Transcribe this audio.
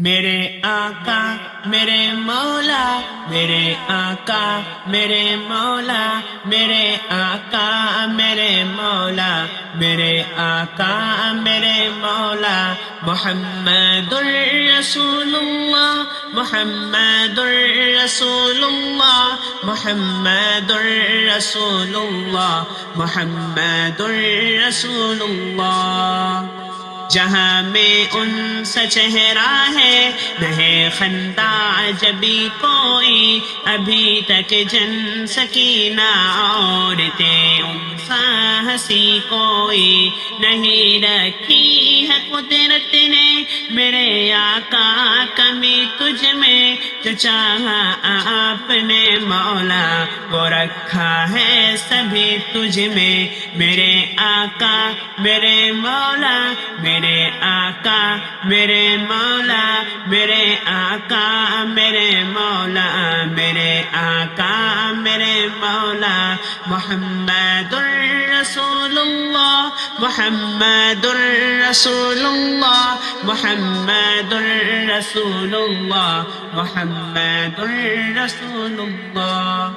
میرے آقا میرے مولا، میرے آقا میرے مولا، میرے آقا میرے مولا، میرے آقا میرے مولا، محمد الرسول اللہ، محمد الرسول اللہ، محمد الرسول اللہ، محمد الرسول اللہ۔ جہاں میں ان سا چہرہ ہے نہ خندہ جبھی کوئی، ابھی تک جن سکینہ عورتیں ان سا ہنسی کوئی نہیں رکھی ہے قدرت نے میرے آقا کمی تجھ میں، جو چاہا آپ نے مولا وہ رکھا ہے سبھی تجھ میں، میرے آقا میرے مولا، میرے آقا میرے مولا، میرے آقا میرے مولا، میرے آقا میرے مولا، محمد الرسول اللہ، محمد الرسول اللہ، محمد الرسول اللہ، محمد الرسول اللہ۔